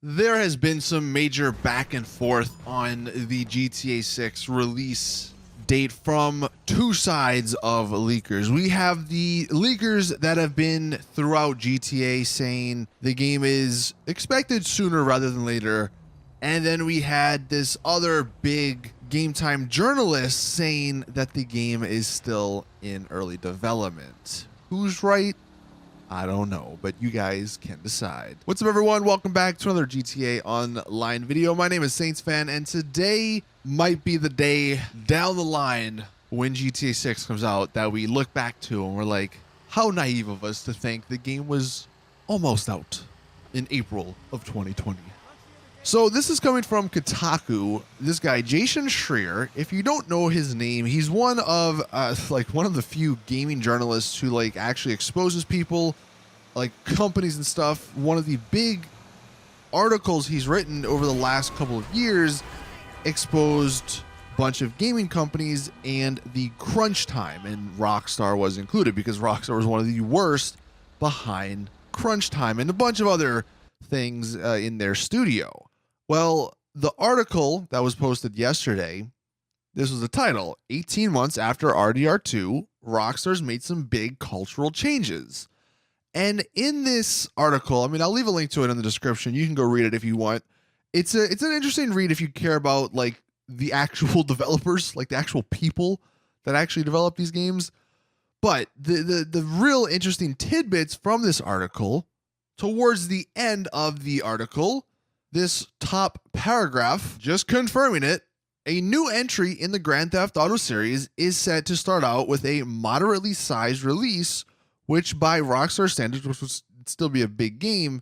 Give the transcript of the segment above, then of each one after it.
There has been some major back and forth on the GTA 6 release date from two sides of leakers. We have the leakers that have been throughout GTA saying the game is expected sooner rather than later. And then we had this other big game time journalist saying that the game is still in early development. Who's right? I don't know, but you guys can decide. What's up, everyone? Welcome back to another GTA Online video. My name is Saintsfan, and today might be the day down the line when GTA 6 comes out that we look back to and we're like, how naive of us to think the game was almost out in April of 2020. So this is coming from Kotaku. This guy, Jason Schreier, if you don't know his name, he's one of the few gaming journalists who actually exposes people, like companies and stuff. One of the big articles he's written over the last couple of years exposed a bunch of gaming companies and the crunch time, and Rockstar was included because Rockstar was one of the worst behind crunch time and a bunch of other things in their studio. Well, the article that was posted yesterday, this was the title, 18 months after RDR2, Rockstar's made some big cultural changes. And in this article, I mean, I'll leave a link to it in the description. You can go read it if you want. It's an interesting read if you care about the actual developers, the actual people that actually develop these games. But the real interesting tidbits from this article, towards the end of the article, this top paragraph, just confirming it, a new entry in the Grand Theft Auto series is set to start out with a moderately sized release, which by Rockstar standards, which would still be a big game,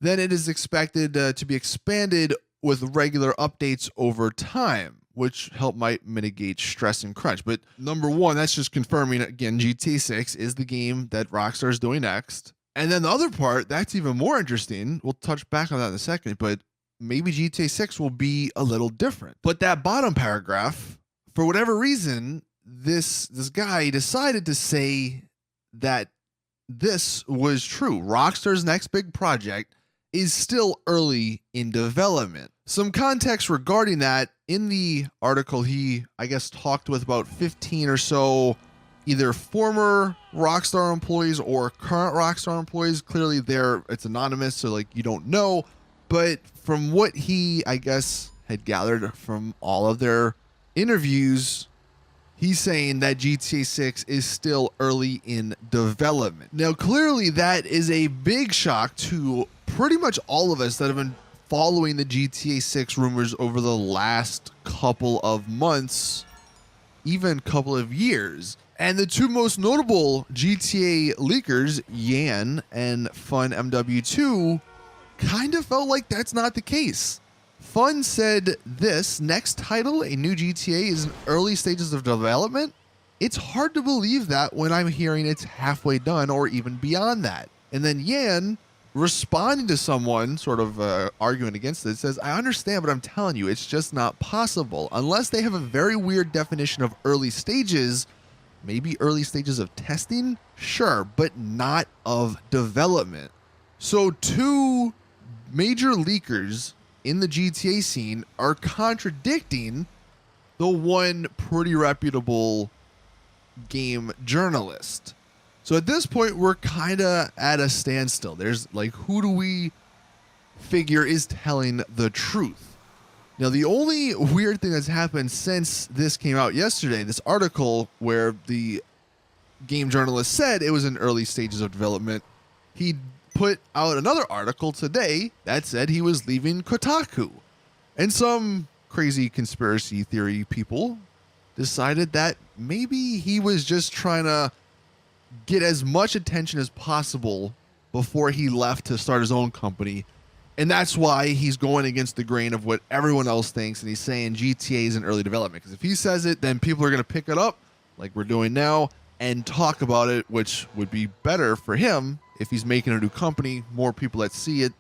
then it is expected to be expanded with regular updates over time, which might mitigate stress and crunch. But number one, that's just confirming, again, GTA 6 is the game that Rockstar is doing next. And then the other part, that's even more interesting. We'll touch back on that in a second, but maybe GTA 6 will be a little different. But that bottom paragraph, for whatever reason, this guy decided to say that this was true. Rockstar's next big project is still early in development. Some context regarding that, in the article, he, I guess, talked with about 15 or so either former Rockstar employees or current Rockstar employees. Clearly it's anonymous, so you don't know. But from what he, I guess, had gathered from all of their interviews, he's saying that GTA 6 is still early in development. Now, clearly that is a big shock to pretty much all of us that have been following the GTA 6 rumors over the last couple of months, even couple of years. And the two most notable GTA leakers, Yan and Fun MW2, kind of felt like that's not the case. Fun said this, next title, a new GTA, is in early stages of development. It's hard to believe that when I'm hearing it's halfway done or even beyond that. And then Yan, responding to someone sort of arguing against it, says, I understand, but I'm telling you, it's just not possible. Unless they have a very weird definition of early stages, maybe early stages of testing, sure, but not of development. So two major leakers in the GTA scene are contradicting the one pretty reputable game journalist. So at this point, we're kind of at a standstill. There's who do we figure is telling the truth? Now, the only weird thing that's happened since this came out yesterday, this article where the game journalist said it was in early stages of development, he put out another article today that said he was leaving Kotaku. And some crazy conspiracy theory people decided that maybe he was just trying to get as much attention as possible before he left to start his own company. And that's why he's going against the grain of what everyone else thinks, and he's saying GTA is in early development. Because if he says it, then people are going to pick it up like we're doing now and talk about it, which would be better for him if he's making a new company, more people that see it,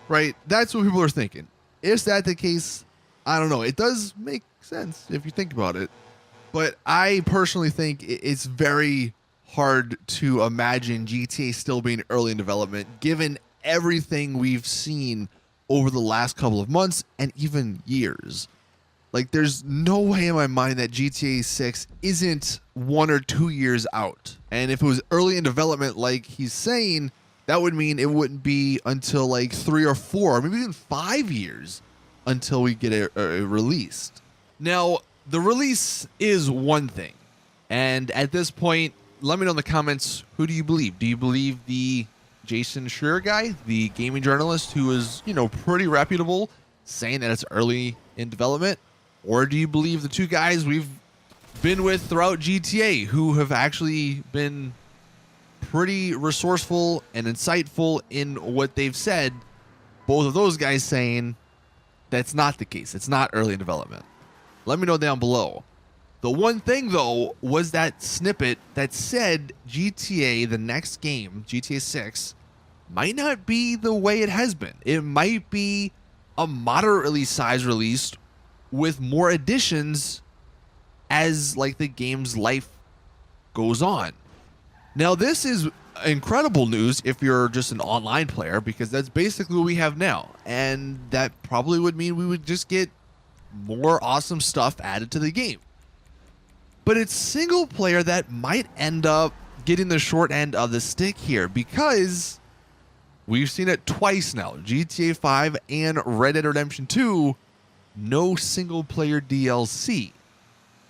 right? That's what people are thinking. Is that the case? I don't know. It does make sense if you think about it. But I personally think it's very hard to imagine GTA still being early in development, given everything we've seen over the last couple of months and even years. Like, there's no way in my mind that GTA 6 isn't 1 or 2 years out. And if it was early in development, like he's saying, that would mean it wouldn't be until like 3 or 4, or maybe even 5 years until we get it released. Now, the release is one thing. And at this point, let me know in the comments, who do you believe? Do you believe the Jason Schreier guy, the gaming journalist who is, pretty reputable, saying that it's early in development? Or do you believe the two guys we've been with throughout GTA who have actually been pretty resourceful and insightful in what they've said? Both of those guys saying that's not the case. It's not early in development. Let me know down below. The one thing, though, was that snippet that said GTA, the next game, GTA 6, might not be the way it has been. It might be a moderately sized release with more additions as like the game's life goes on. Now, this is incredible news if you're just an online player, because that's basically what we have now. And that probably would mean we would just get more awesome stuff added to the game. But it's single player that might end up getting the short end of the stick here, because we've seen it twice now. GTA 5 and Red Dead Redemption 2, no single player DLC.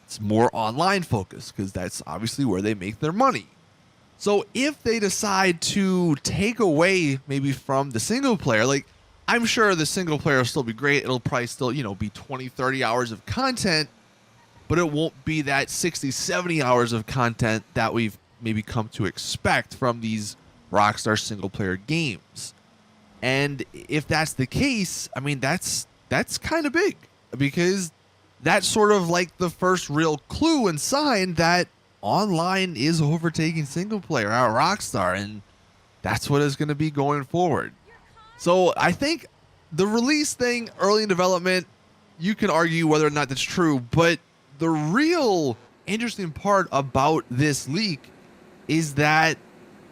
It's more online focused because that's obviously where they make their money. So if they decide to take away maybe from the single player, like, I'm sure the single player will still be great. It'll probably still, be 20, 30 hours of content, but it won't be that 60, 70 hours of content that we've maybe come to expect from these Rockstar single player games. And if that's the case, I mean, that's kind of big, because that's sort of like the first real clue and sign that online is overtaking single player at Rockstar, and that's what it's going to be going forward. So I think the release thing, early in development, you can argue whether or not that's true, but the real interesting part about this leak is that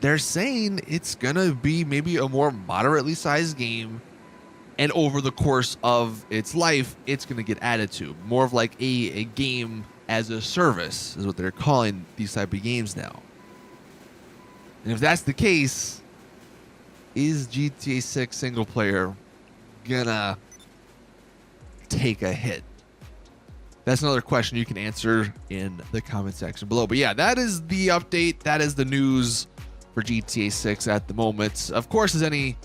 they're saying it's going to be maybe a more moderately sized game, and over the course of its life, it's going to get added to. More of like a game as a service is what they're calling these type of games now. And if that's the case, is GTA 6 single player gonna take a hit? That's another question you can answer in the comment section below. But yeah, that is the update. That is the news for GTA 6 at the moment. Of course, as any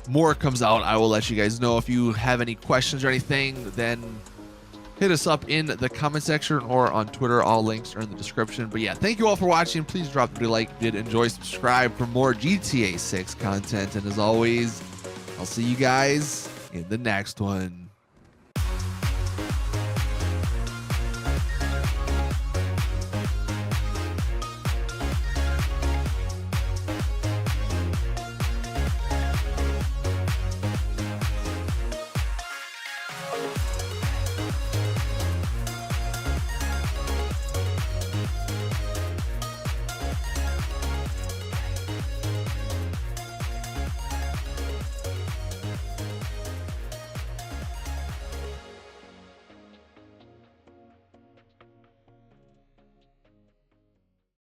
more comes out, I will let you guys know. If you have any questions or anything, then hit us up in the comment section or on Twitter. All links are in the description. But yeah, thank you all for watching. Please drop a like if you did enjoy. Subscribe for more GTA 6 content. And as always, I'll see you guys in the next one.